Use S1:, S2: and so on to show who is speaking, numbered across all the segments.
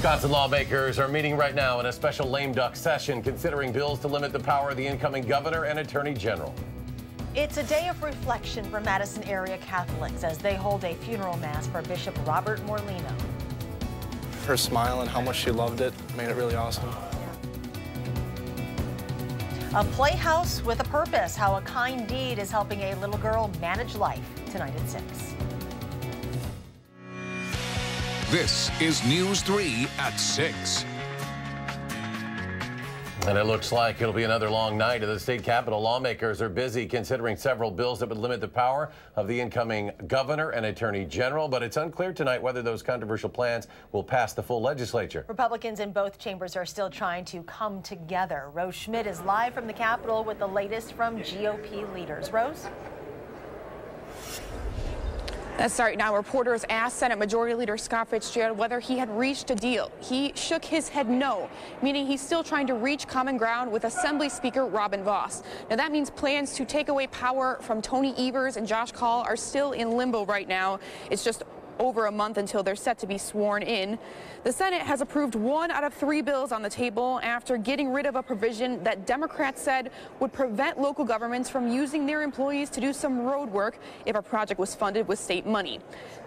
S1: Wisconsin lawmakers are meeting right now in a special lame duck session considering bills to limit the power of the incoming governor and attorney general.
S2: It's a day of reflection for Madison area Catholics as they hold a funeral mass for Bishop Robert Morlino.
S3: Her smile and how much she loved it made it really awesome.
S2: A playhouse with a purpose, how a kind deed is helping a little girl manage life. Tonight at 6.
S4: This is News 3 at 6.
S1: And it looks like it'll be another long night at the state capitol. Lawmakers are busy considering several bills that would limit the power of the incoming governor and attorney general, but it's unclear tonight whether those controversial plans will pass the full legislature.
S2: Republicans in both chambers are still trying to come together. Rose Schmidt is live from the Capitol with the latest from GOP leaders. Rose?
S5: That's right. Now, reporters asked Senate Majority Leader Scott Fitzgerald whether he had reached a deal. He shook his head no, meaning he's still trying to reach common ground with Assembly Speaker Robin Vos. Now, that means plans to take away power from Tony Evers and Josh Kaul are still in limbo right now. It's just over a month until they're set to be sworn in. The Senate has approved 1 out of 3 bills on the table after getting rid of a provision that Democrats said would prevent local governments from using their employees to do some road work if a project was funded with state money.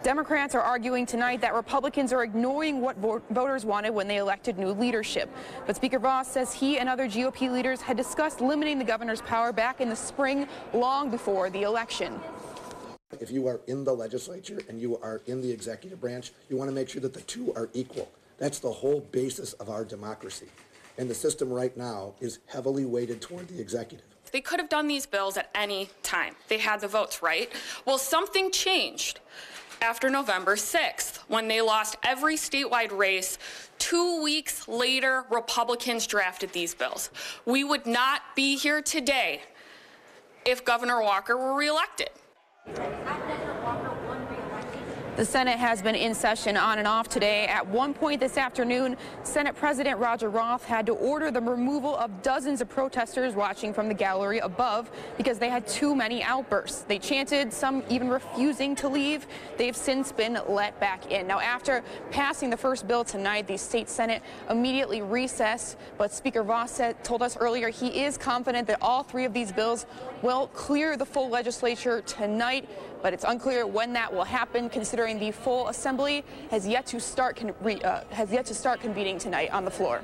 S5: Democrats are arguing tonight that Republicans are ignoring what voters wanted when they elected new leadership. But Speaker Vos says he and other GOP leaders had discussed limiting the governor's power back in the spring, long before the election.
S6: If you are in the legislature and you are in the executive branch, you want to make sure that the two are equal. That's the whole basis of our democracy. And the system right now is heavily weighted toward the executive.
S7: They could have done these bills at any time. They had the votes, right? Well, something changed after November 6th when they lost every statewide race. 2 weeks later, Republicans drafted these bills. We would not be here today if Governor Walker were reelected.
S5: The Senate has been in session on and off today. At one point this afternoon, Senate President Roger Roth had to order the removal of dozens of protesters watching from the gallery above because they had too many outbursts. They chanted, some even refusing to leave. They've since been let back in. Now, after passing the first bill tonight, the state Senate immediately recessed, but Speaker Vos told us earlier he is confident that all 3 of these bills will clear the full legislature tonight, but it's unclear when that will happen, considering the full assembly has yet to start convening tonight on the floor.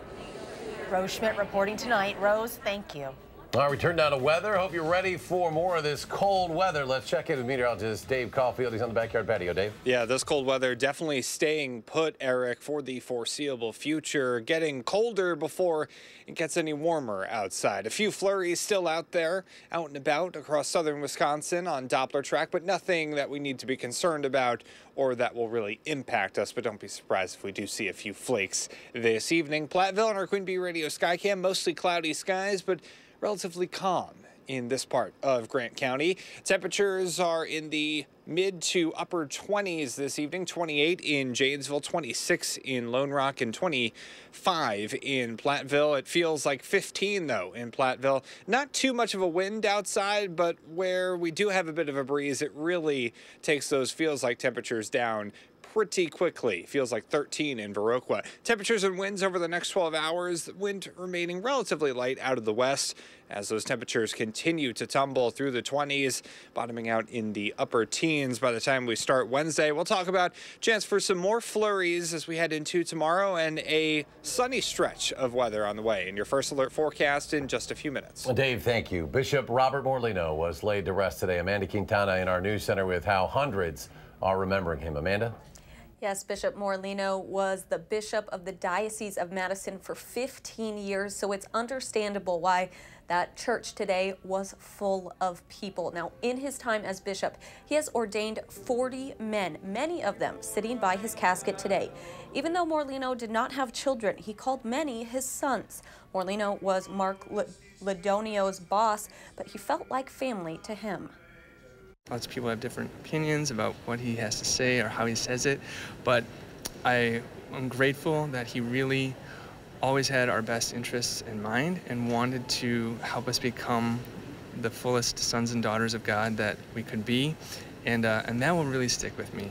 S2: Rose Schmidt reporting tonight. Rose, thank you.
S1: All right, we turn now to weather. Hope you're ready for more of this cold weather. Let's check in with meteorologist Dave Caulfield. He's on the backyard patio. Dave?
S8: Yeah, this cold weather definitely staying put, Eric, for the foreseeable future. Getting colder before it gets any warmer outside. A few flurries still out there, out and about across southern Wisconsin on Doppler track, but nothing that we need to be concerned about or that will really impact us. But don't be surprised if we do see a few flakes this evening. Platteville and our Queen Bee Radio Skycam, mostly cloudy skies, but relatively calm in this part of Grant County. Temperatures are in the mid to upper 20s this evening. 28 in Janesville, 26 in Lone Rock, and 25 in Platteville. It feels like 15, though, in Platteville. Not too much of a wind outside, but where we do have a bit of a breeze, it really takes those feels like temperatures down pretty quickly. Feels like 13 in Viroqua. Temperatures and winds over the next 12 hours. Wind remaining relatively light out of the west as those temperatures continue to tumble through the 20s, bottoming out in the upper teens by the time we start Wednesday. We'll talk about chance for some more flurries as we head into tomorrow and a sunny stretch of weather on the way. In your first alert forecast in just a few minutes.
S1: Dave, thank you. Bishop Robert Morlino was laid to rest today. Amanda Quintana in our news center with how hundreds are remembering him. Amanda?
S9: Yes, Bishop Morlino was the bishop of the Diocese of Madison for 15 years, so it's understandable why that church today was full of people. Now, in his time as bishop, he has ordained 40 men, many of them sitting by his casket today. Even though Morlino did not have children, he called many his sons. Morlino was Mark Ladonio's boss, but he felt like family to him.
S10: Lots of people have different opinions about what he has to say or how he says it, but I am grateful that he really always had our best interests in mind and wanted to help us become the fullest sons and daughters of God that we could be, and that will really stick with me.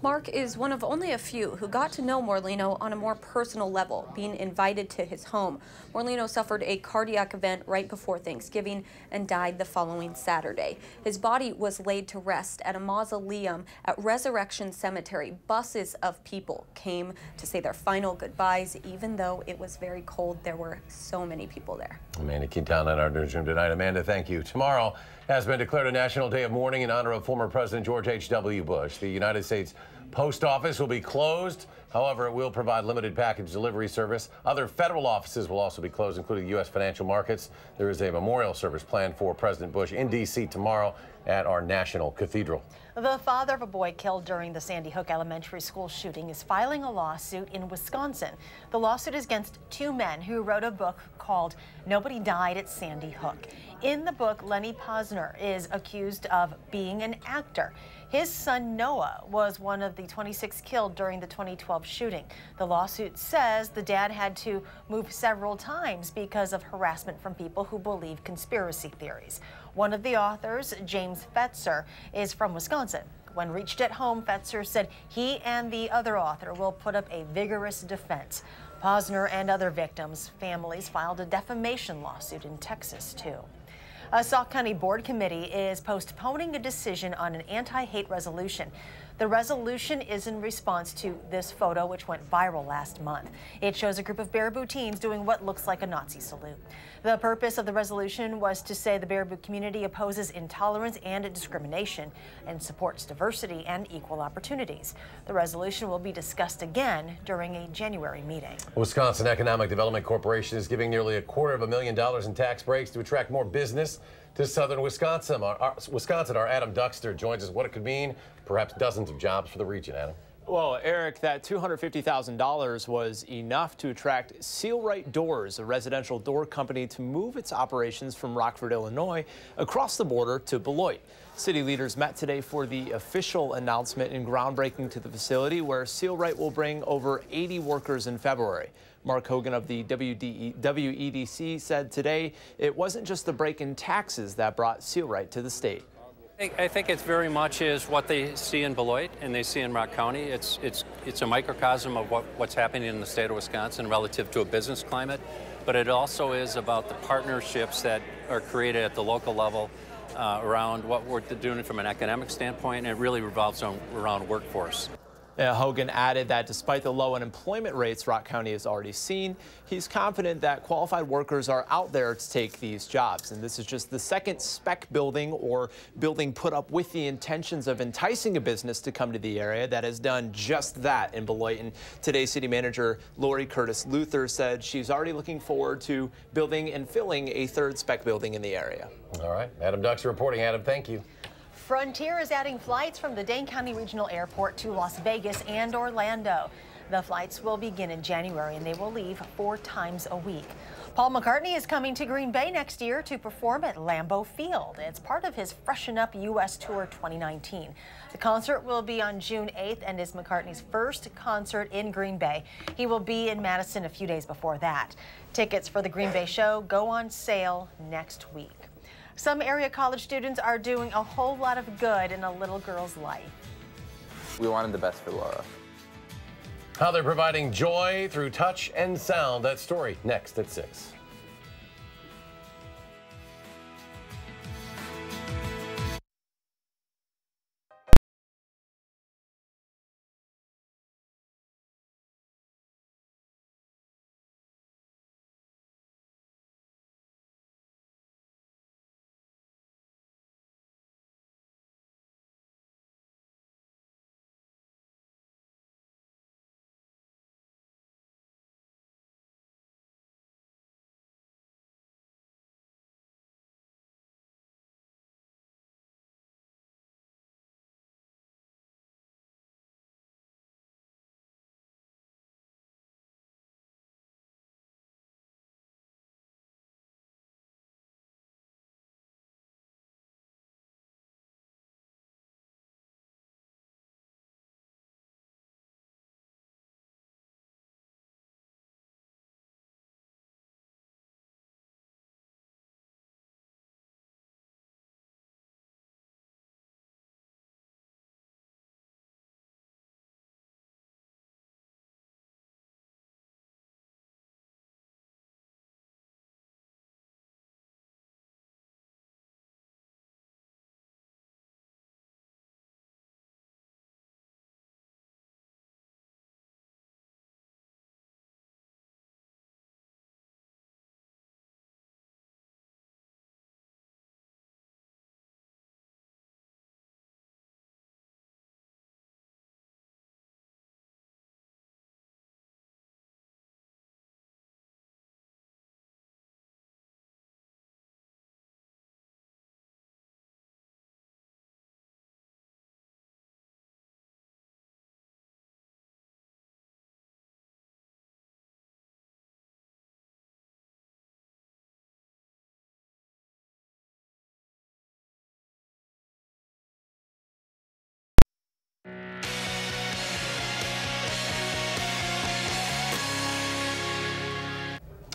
S9: Mark is one of only a few who got to know Morlino on a more personal level, being invited to his home. Morlino suffered a cardiac event right before Thanksgiving and died the following Saturday. His body was laid to rest at a mausoleum at Resurrection Cemetery. Buses of people came to say their final goodbyes, even though it was very cold. There were so many people there.
S1: Amanda Quintana in our newsroom tonight. Amanda, thank you. Tomorrow has been declared a National Day of Mourning in honor of former President George H.W. Bush. The United States Post Office will be closed. However, it will provide limited package delivery service. Other federal offices will also be closed, including U.S. financial markets. There is a memorial service planned for President Bush in D.C. tomorrow at our National Cathedral.
S2: The father of a boy killed during the Sandy Hook Elementary School shooting is filing a lawsuit in Wisconsin. The lawsuit is against two men who wrote a book called Nobody Died at Sandy Hook. In the book, Lenny Posner is accused of being an actor. His son Noah was one of the 26 killed during the 2012 shooting. The lawsuit says the dad had to move several times because of harassment from people who believe conspiracy theories. One of the authors, James Fetzer, is from Wisconsin. When reached at home, Fetzer said he and the other author will put up a vigorous defense. Posner and other victims' families filed a defamation lawsuit in Texas, too. A Sauk County Board Committee is postponing a decision on an anti-hate resolution. The resolution is in response to this photo, which went viral last month. It shows a group of Baraboo teens doing what looks like a Nazi salute. The purpose of the resolution was to say the Baraboo community opposes intolerance and discrimination and supports diversity and equal opportunities. The resolution will be discussed again during a January meeting.
S1: Wisconsin Economic Development Corporation is giving nearly $250,000 in tax breaks to attract more business to southern Wisconsin. Our Adam Duxter joins us. What it could mean, perhaps dozens of jobs for the region. Adam.
S11: Well, Eric, that $250,000 was enough to attract Seal-Rite Doors, a residential door company, to move its operations from Rockford, Illinois, across the border to Beloit. City leaders met today for the official announcement and groundbreaking to the facility, where Seal-Rite will bring over 80 workers in February. Mark Hogan of the WEDC said today it wasn't just the break in taxes that brought Seal-Rite to the state.
S12: I think it very much is what they see in Beloit and they see in Rock County. It's a microcosm of what's happening in the state of Wisconsin relative to a business climate, but it also is about the partnerships that are created at the local level around what we're doing from an economic standpoint, and it really revolves around workforce.
S11: Hogan added that despite the low unemployment rates Rock County has already seen, he's confident that qualified workers are out there to take these jobs. And this is just the second spec building or building put up with the intentions of enticing a business to come to the area that has done just that in Beloit. And today's city manager Lori Curtis Luther said she's already looking forward to building and filling a third spec building in the area.
S1: All right, Adam Duxter reporting. Adam, thank you.
S2: Frontier is adding flights from the Dane County Regional Airport to Las Vegas and Orlando. The flights will begin in January and they will leave 4 times a week. Paul McCartney is coming to Green Bay next year to perform at Lambeau Field. It's part of his Freshen Up U.S. Tour 2019. The concert will be on June 8th and is McCartney's first concert in Green Bay. He will be in Madison a few days before that. Tickets for the Green Bay show go on sale next week. Some area college students are doing a whole lot of good in a little girl's life.
S13: We wanted the best for Laura.
S1: How they're providing joy through touch and sound. That story next at 6.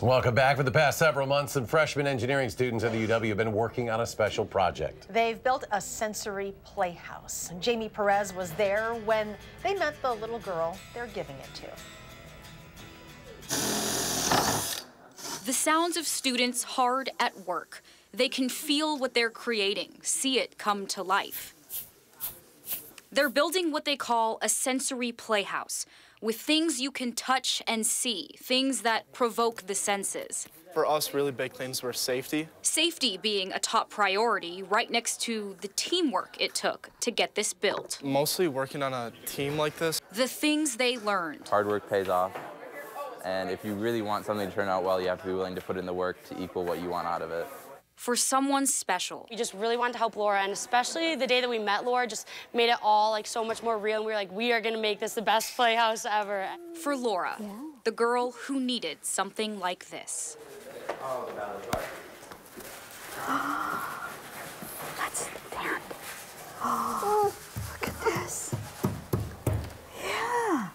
S1: Welcome back. For the past several months, some freshman engineering students at the UW have been working on a special project.
S2: They've built a sensory playhouse. Jamie Perez was there when they met the little girl they're giving it to.
S14: The sounds of students hard at work. They can feel what they're creating, see it come to life. They're building what they call a sensory playhouse, with things you can touch and see, things that provoke the senses.
S3: For us, really big things were safety.
S14: Safety being a top priority, right next to the teamwork it took to get this built.
S3: Mostly working on a team like this.
S14: The things they learned.
S13: Hard work pays off, and if you really want something to turn out well, you have to be willing to put in the work to equal what you want out of it.
S14: For someone special.
S15: We just really wanted to help Laura, and especially the day that we met Laura just made it all like so much more real, and we were like, we are gonna make this the best playhouse ever.
S14: For Laura, the girl who needed something like this.
S16: That's the tent. Oh, look at this. Yeah,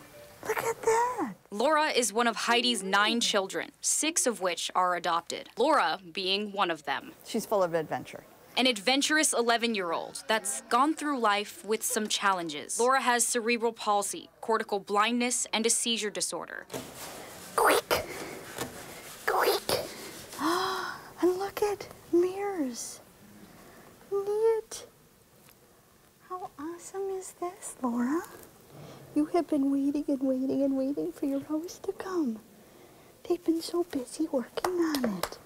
S16: look at that.
S14: Laura is one of Heidi's 9 children, 6 of which are adopted. Laura being one of them.
S16: She's full of adventure.
S14: An adventurous 11-year-old that's gone through life with some challenges. Laura has cerebral palsy, cortical blindness, and a seizure disorder.
S16: Quick, quick. And look at mirrors. Neat. How awesome is this, Laura? You have been waiting and waiting and waiting for your house to come. They've been so busy working on it.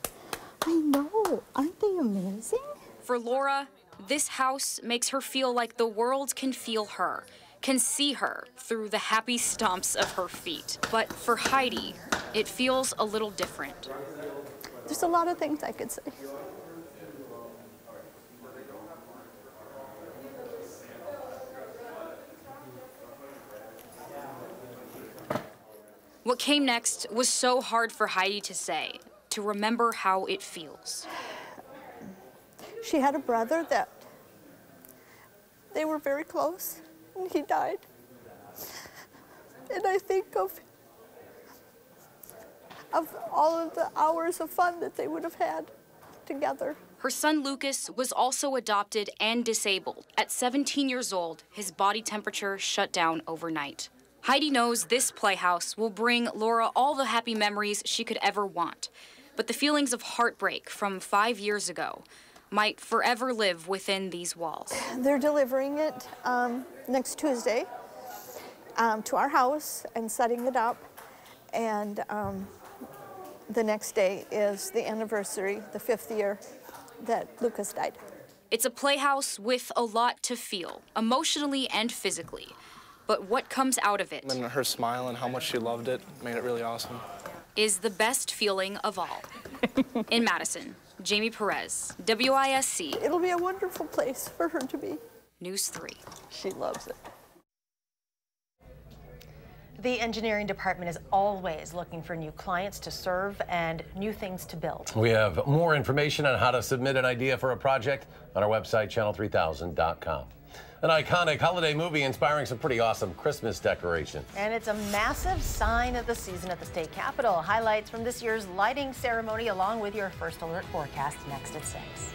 S16: I know. Aren't they amazing?
S14: For Laura, this house makes her feel like the world can feel her, can see her through the happy stomps of her feet. But for Heidi, it feels a little different.
S16: There's a lot of things I could say.
S14: What came next was so hard for Heidi to say, to remember how it feels.
S16: She had a brother that they were very close, and he died. And I think of all of the hours of fun that they would have had together.
S14: Her son Lucas was also adopted and disabled. At 17 years old, his body temperature shut down overnight. Heidi knows this playhouse will bring Laura all the happy memories she could ever want. But the feelings of heartbreak from 5 years ago might forever live within these walls.
S16: They're delivering it next Tuesday to our house and setting it up. And the next day is the anniversary, the 5th year that Lucas died.
S14: It's a playhouse with a lot to feel, emotionally and physically. But what comes out of it,
S3: And her smile and how much she loved it made it really awesome.
S14: Is the best feeling of all. In Madison, Jamie Perez, WISC.
S16: It'll be a wonderful place for her to be.
S14: News 3.
S16: She loves it.
S2: The engineering department is always looking for new clients to serve and new things to build.
S1: We have more information on how to submit an idea for a project on our website, channel3000.com. An iconic holiday movie inspiring some pretty awesome Christmas decorations.
S2: And it's a massive sign of the season at the state capitol. Highlights from this year's lighting ceremony along with your first alert forecast next at 6.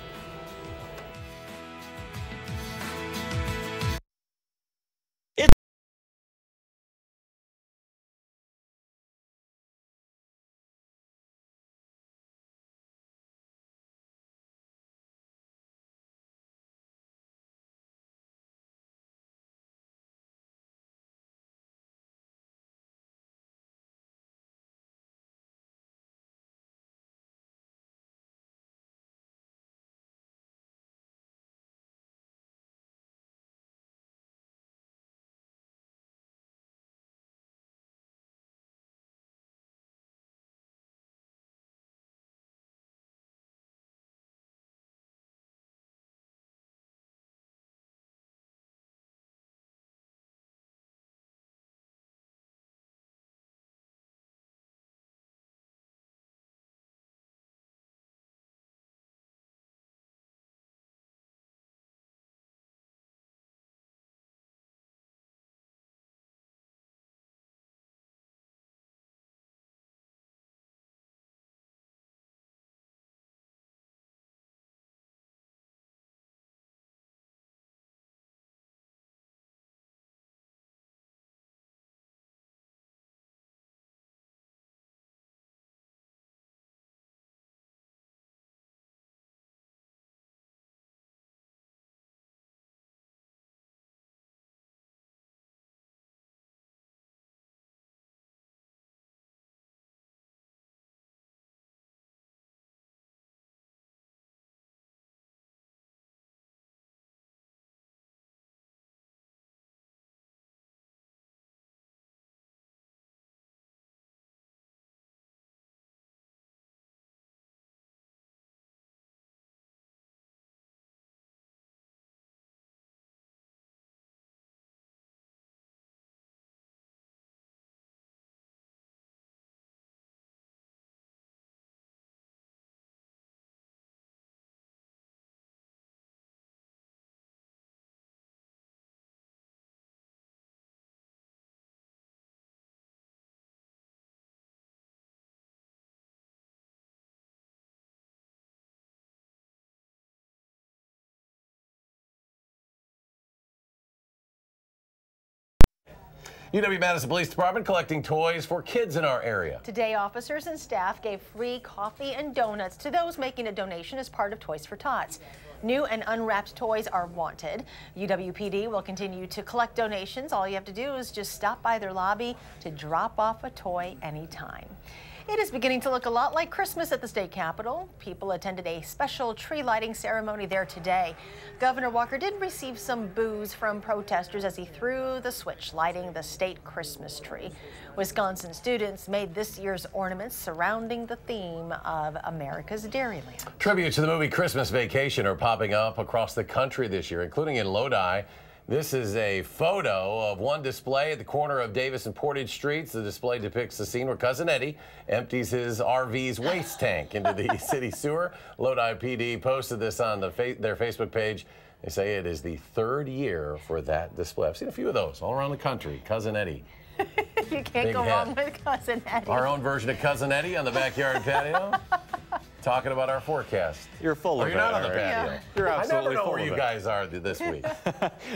S1: UW-Madison Police Department collecting toys for kids in our area.
S2: Today, officers and staff gave free coffee and donuts to those making a donation as part of Toys for Tots. New and unwrapped toys are wanted. UWPD will continue to collect donations. All you have to do is just stop by their lobby to drop off a toy anytime. It is beginning to look a lot like Christmas at the state capitol. People attended a special tree lighting ceremony there today. Governor Walker did receive some boos from protesters as he threw the switch, lighting the state Christmas tree. Wisconsin students made this year's ornaments surrounding the theme of America's Dairyland.
S1: Tributes to the movie Christmas Vacation are popping up across the country this year, including in Lodi. This is a photo of one display at the corner of Davis and Portage Streets. The display depicts the scene where Cousin Eddie empties his RV's waste tank into the city sewer. Lodi PD posted this on their Facebook page. They say it is the third year for that display. I've seen a few of those all around the country. Cousin Eddie.
S2: You can't go wrong with Cousin Eddie.
S1: Our own version of Cousin Eddie on the backyard patio. Talking about our forecast.
S17: You're full of it.
S1: You're not on the patio.
S17: Yeah. You're absolutely
S1: I never know
S17: full
S1: where
S17: of
S1: you
S17: it.
S1: guys are this week.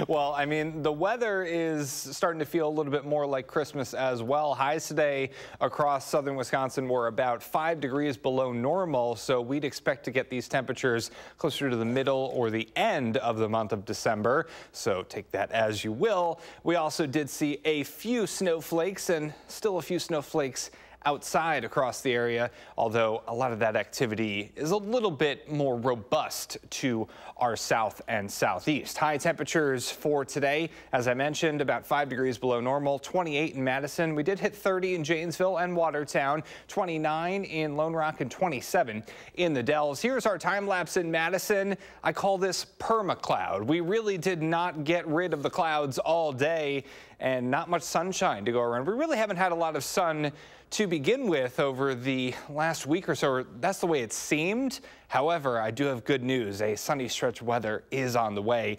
S8: Well, I mean, the weather is starting to feel a little bit more like Christmas as well. Highs today across southern Wisconsin were about 5 degrees below normal, so we'd expect to get these temperatures closer to the middle or the end of the month of December. So take that as you will. We also did see a few snowflakes and still a few snowflakes outside across the area, although a lot of that activity is a little bit more robust to our south and southeast. High temperatures for today, as I mentioned, about 5 degrees below normal, 28 in Madison. We did hit 30 in Janesville and Watertown, 29 in Lone Rock, and 27 in the Dells. Here's our time lapse in Madison. I call this permacloud. We really did not get rid of the clouds all day and not much sunshine to go around. We really haven't had a lot of sun to begin with over the last week or so. That's the way it seemed. However, I do have good news. A sunny stretch of weather is on the way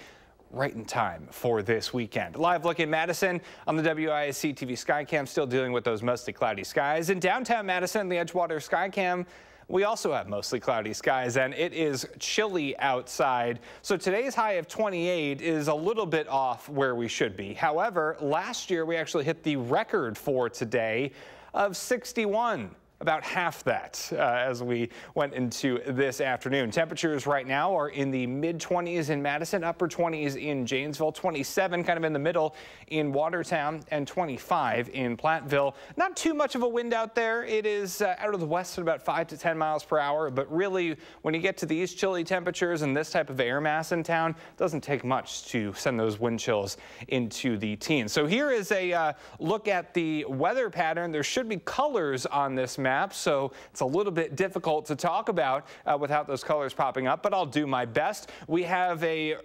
S8: right in time for this weekend. Live look in Madison on the WISC-TV Skycam, still dealing with those mostly cloudy skies. In downtown Madison, the Edgewater Skycam, we also have mostly cloudy skies, and it is chilly outside. So today's high of 28 is a little bit off where we should be. However, last year we actually hit the record for today of 61. About half that as we went into this afternoon. Temperatures right now are in the mid-20s in Madison, upper 20s in Janesville, 27 kind of in the middle in Watertown, and 25 in Platteville. Not too much of a wind out there. It is out of the west at about 5 to 10 miles per hour, but really when you get to these chilly temperatures and this type of air mass in town, it doesn't take much to send those wind chills into the teens. So here is a look at the weather pattern. There should be colors on this map, so it's a little bit difficult to talk about without those colors popping up, but I'll do my best. We have a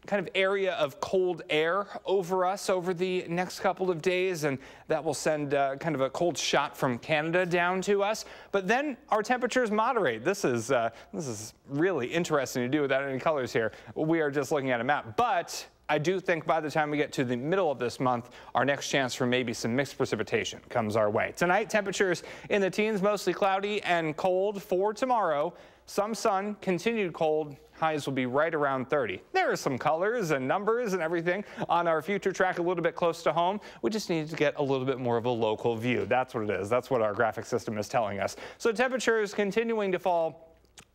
S8: kind of area of cold air over us over the next couple of days, and that will send kind of a cold shot from Canada down to us. But then our temperatures moderate. This is really interesting to do without any colors here. We are just looking at a map, but I do think by the time we get to the middle of this month, our next chance for maybe some mixed precipitation comes our way. Tonight, temperatures in the teens, mostly cloudy and cold. For tomorrow, some sun, continued cold. Highs will be right around 30. There are some colors and numbers and everything on our future track a little bit close to home. We just need to get a little bit more of a local view. That's what it is. That's what our graphic system is telling us. So temperatures continuing to fall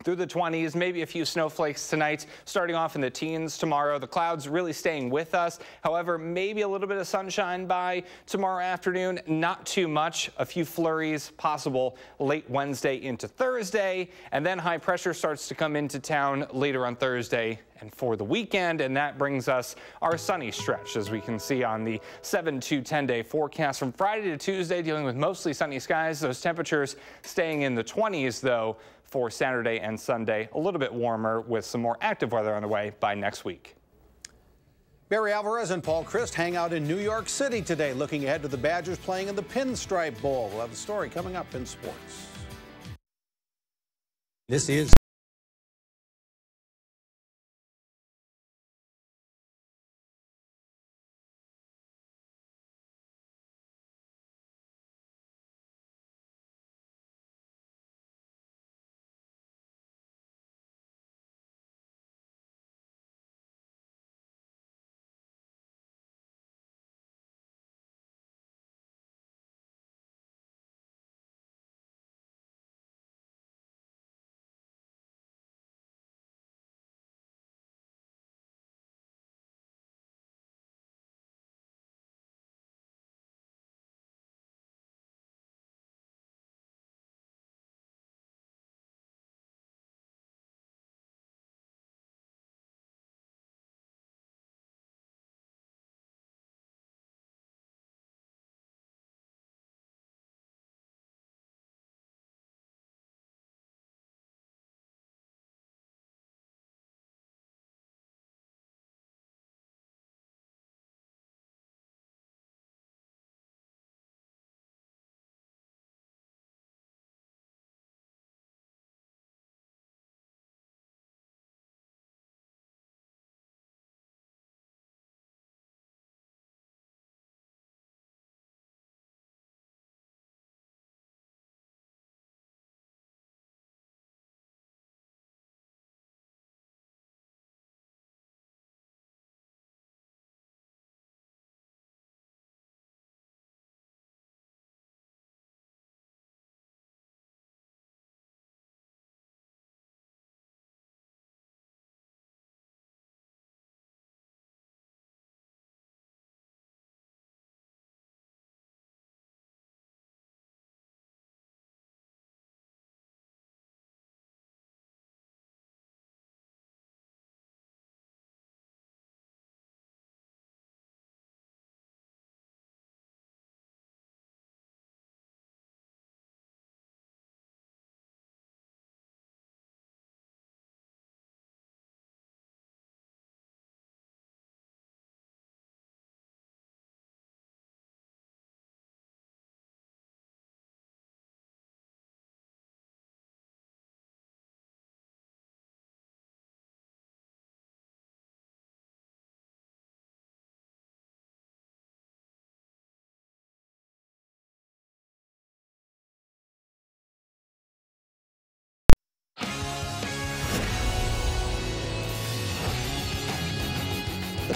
S8: through the 20s, maybe a few snowflakes tonight, starting off in the teens tomorrow. The clouds really staying with us. However, maybe a little bit of sunshine by tomorrow afternoon, not too much. A few flurries possible late Wednesday into Thursday, and then high pressure starts to come into town later on Thursday and for the weekend, and that brings us our sunny stretch, as we can see on the 7 to 10-day forecast from Friday to Tuesday, dealing with mostly sunny skies. Those temperatures staying in the 20s, though, for Saturday and Sunday. A little bit warmer with some more active weather on the way by next week.
S18: Barry Alvarez and Paul Christ hang out in New York City today, looking ahead to the Badgers playing in the Pinstripe Bowl. We'll have the story coming up in sports.
S19: This is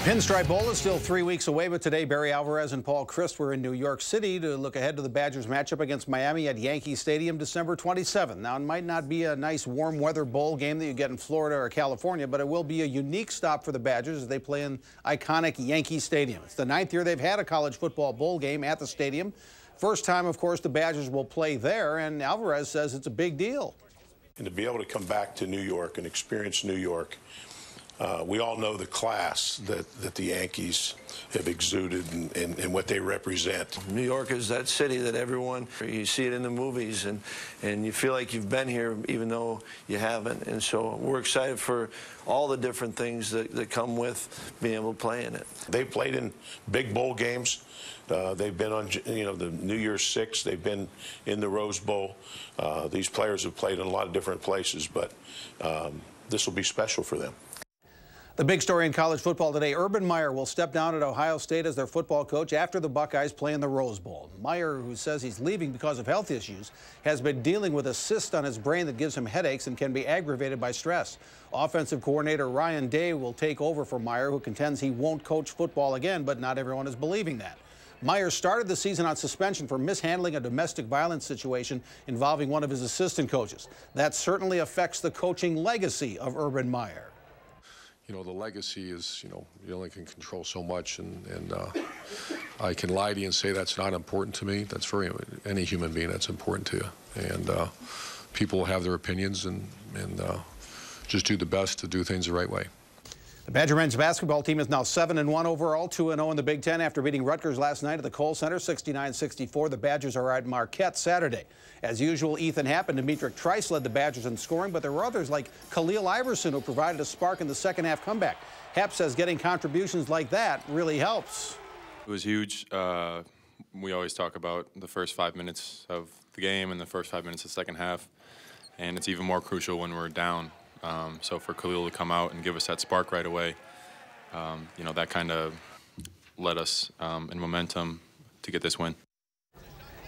S18: Pinstripe Bowl is still 3 weeks away, but today Barry Alvarez and Paul Christ were in New York City to look ahead to the Badgers matchup against Miami at Yankee Stadium December 27th. Now, it might not be a nice warm weather bowl game that you get in Florida or California, but it will be a unique stop for the Badgers as they play in iconic Yankee Stadium. It's the 9th year they've had a college football bowl game at the stadium. First time, of course, the Badgers will play there, and Alvarez says it's a big deal.
S17: And to be able to come back to New York and experience New York, we all know the class that the Yankees have exuded and what they represent.
S19: New York is that city that everyone, you see it in the movies, and you feel like you've been here even though you haven't. And so we're excited for all the different things that come with being able to play in it.
S17: They've played in big bowl games. They've been on, the New Year's Six. They've been in the Rose Bowl. These players have played in a lot of different places, but this will be special for them.
S18: The big story in college football today, Urban Meyer will step down at Ohio State as their football coach after the Buckeyes play in the Rose Bowl. Meyer, who says he's leaving because of health issues, has been dealing with a cyst on his brain that gives him headaches and can be aggravated by stress. Offensive coordinator Ryan Day will take over for Meyer, who contends he won't coach football again, but not everyone is believing that. Meyer started the season on suspension for mishandling a domestic violence situation involving one of his assistant coaches. That certainly affects the coaching legacy of Urban Meyer.
S20: The legacy is, you only can control so much, and I can lie to you and say that's not important to me. That's for any human being, that's important to you. And people will have their opinions and just do the best to do things the right way.
S18: The Badger men's basketball team is now 7-1 overall, 2-0 in the Big Ten after beating Rutgers last night at the Kohl Center, 69-64. The Badgers are at Marquette Saturday. As usual, Ethan Happ and Demetric Trice led the Badgers in scoring, but there were others like Khalil Iverson who provided a spark in the second half comeback. Happ says getting contributions like that really helps.
S21: It was huge. We always talk about the first 5 minutes of the game and the first 5 minutes of the second half, and it's even more crucial when we're down. So for Khalil to come out and give us that spark right away, that kind of led us in momentum to get this win.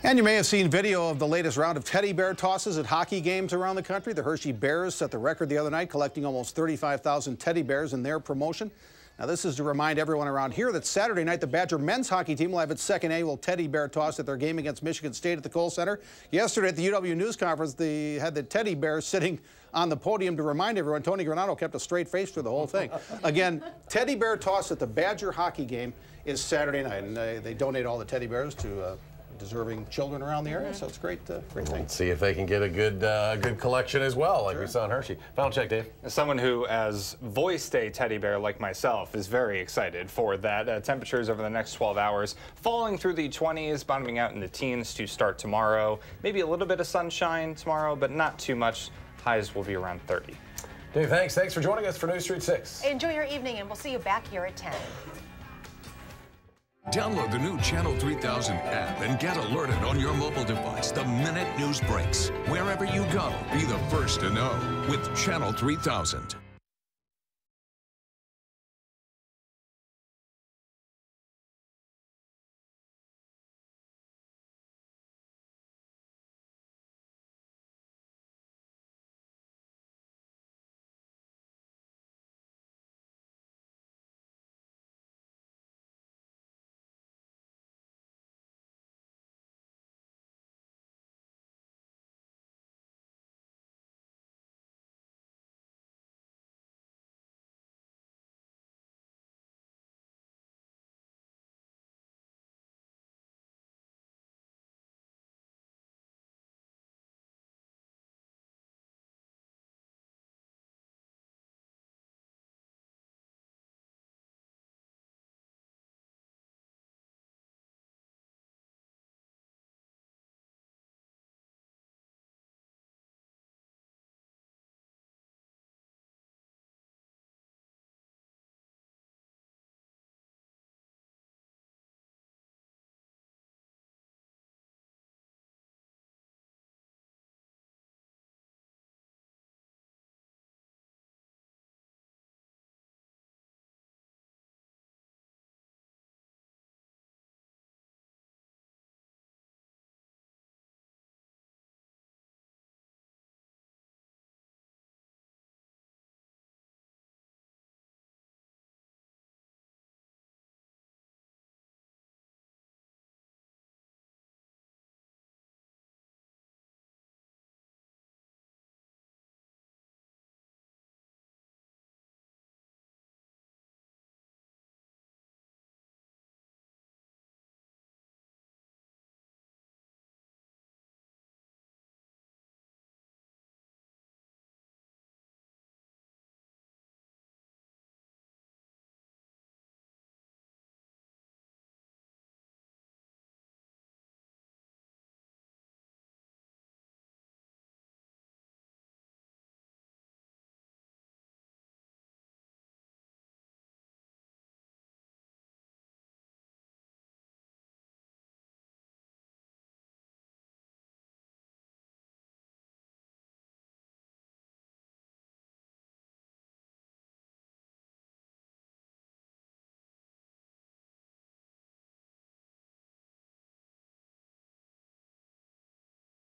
S18: And you may have seen video of the latest round of teddy bear tosses at hockey games around the country. The Hershey Bears set the record the other night, collecting almost 35,000 teddy bears in their promotion. Now, this is to remind everyone around here that Saturday night, the Badger men's hockey team will have its second annual teddy bear toss at their game against Michigan State at the Kohl Center. Yesterday at the UW News Conference, they had the teddy bear sitting on the podium to remind everyone. Tony Granato kept a straight face through the whole thing. Again, teddy bear toss at the Badger hockey game is Saturday night, and they donate all the teddy bears to deserving children around the area, so it's great, great thing.
S1: Let's see if they can get a good collection as well, like we saw in Hershey. Final check, Dave.
S8: As someone who has voiced a teddy bear like myself is very excited for that. Temperatures over the next 12 hours falling through the 20s, bottoming out in the teens to start tomorrow. Maybe a little bit of sunshine tomorrow, but not too much. Highs will be around 30.
S1: Dave, thanks. Thanks for joining us for News Street 6.
S2: Enjoy your evening, and we'll see you back here at 10.
S4: Download the new Channel 3000 app and get alerted on your mobile device the minute news breaks. Wherever you go, be the first to know with Channel 3000.